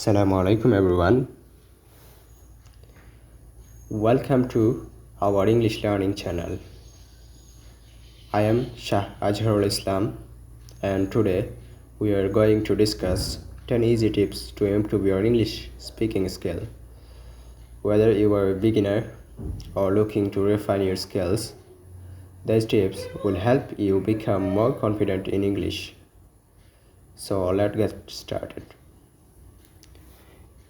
Assalamu alaikum everyone. Welcome to our English learning channel. I am Shah Azharul Islam and today we are going to discuss 10 easy tips to improve your English speaking skill. Whether you are a beginner or looking to refine your skills, these tips will help you become more confident in English. So let's get started.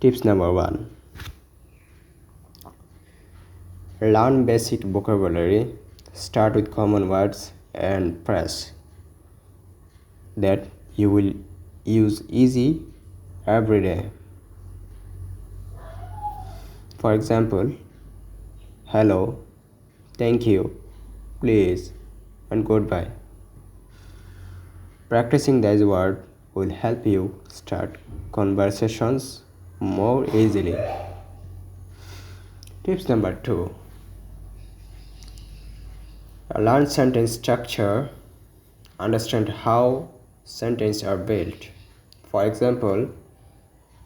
Tips number 1. Learn basic vocabulary. Start with common words and phrases that you will use easy every day. For example, hello, thank you, please, and goodbye. Practicing these words will help you start conversations more easily. Tips number 2. Learn sentence structure. Understand how sentences are built. For example,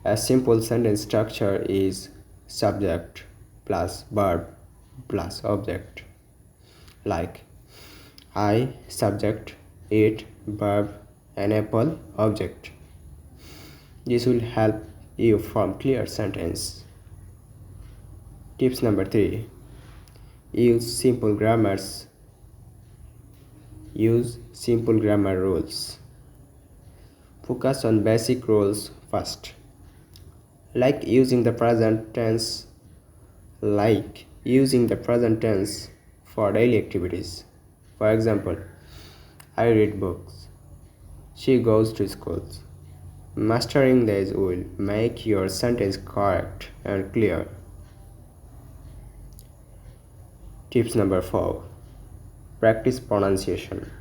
a simple sentence structure is subject plus verb plus object. Like I subject, eat verb, an apple object. This will help you form clear sentence. Tips number 3. Use simple grammars. Use simple grammar rules. Focus on basic rules first. Like using the present tense for daily activities. For example, I read books. She goes to schools. Mastering these will make your sentence correct and clear. Tips number 4. Practice pronunciation.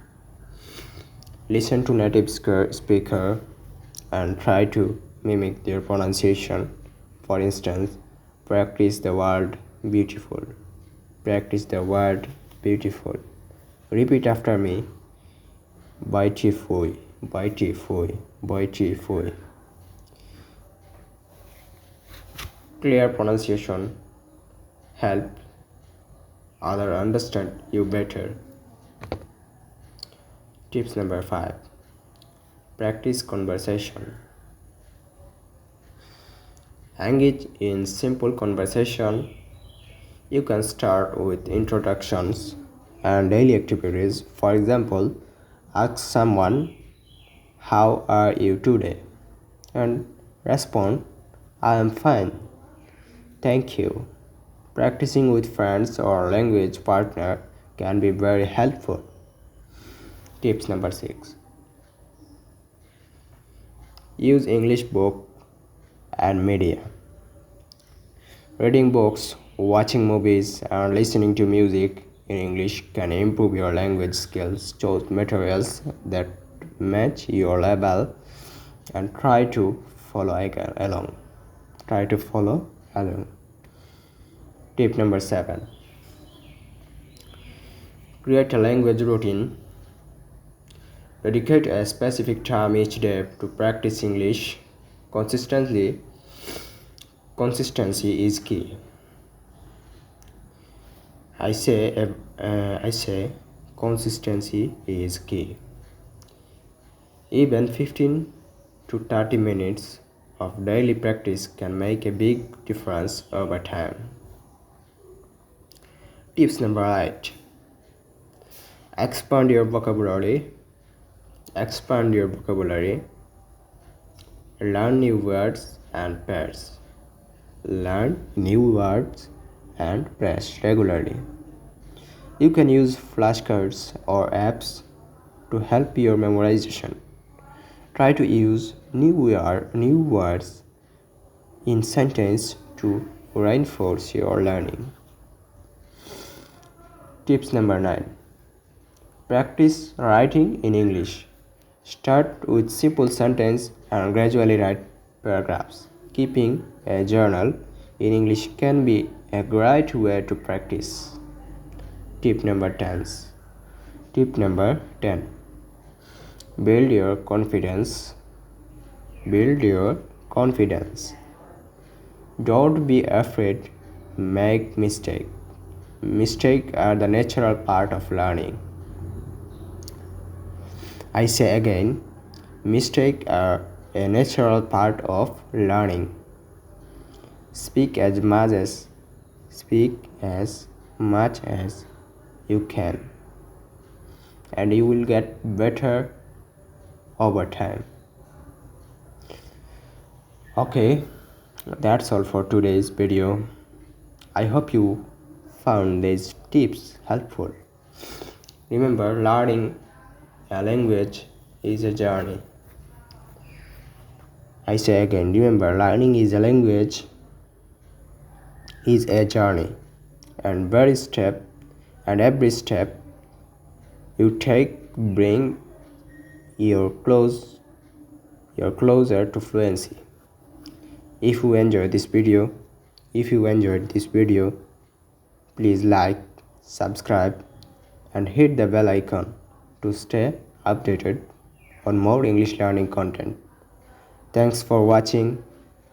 Listen to native speaker and try to mimic their pronunciation. For instance, practice the word beautiful. Practice the word beautiful. Repeat after me. Beautiful, beautiful, beautiful. Clear pronunciation help others understand you better. Tips number 5. Practice conversation. Engage in simple conversation. You can start with introductions and daily activities. For example, ask someone, how are you today? And respond, I am fine. Thank you. Practicing with friends or language partner can be very helpful. Tips number 6. Use English book and media. Reading books, watching movies, and listening to music in English can improve your language skills. Choose materials that match your level and try to follow along. Tip number 7. Create a language routine. Dedicate a specific time each day to practice English consistently. Consistency is key. I say consistency is key. Even 15 to 30 minutes of daily practice can make a big difference over time. Tips number 8. Expand your vocabulary. Learn new words and pairs. Regularly. You can use flashcards or apps to help your memorization. Try to use new words in sentence to reinforce your learning. Tips number 9. Practice writing in English. Start with simple sentence and gradually write paragraphs. Keeping a journal in English can be a great way to practice. Tip number 10. Build your confidence. confidence. Don't be afraid, make mistakes. Mistakes are the natural part of learning. I say again, mistakes are a natural part of learning. Speak as much as you can, and you will get better over time. Okay, that's all for today's video. I hope you found these tips helpful. Remember, learning a language is a journey. I say again, remember, learning is a language is a journey, and every step you take bring you closer to fluency. If you enjoyed this video, please like, subscribe, and hit the bell icon to stay updated on more English learning content. Thanks for watching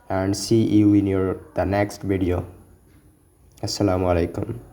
and see you in the next video. Assalamu alaikum.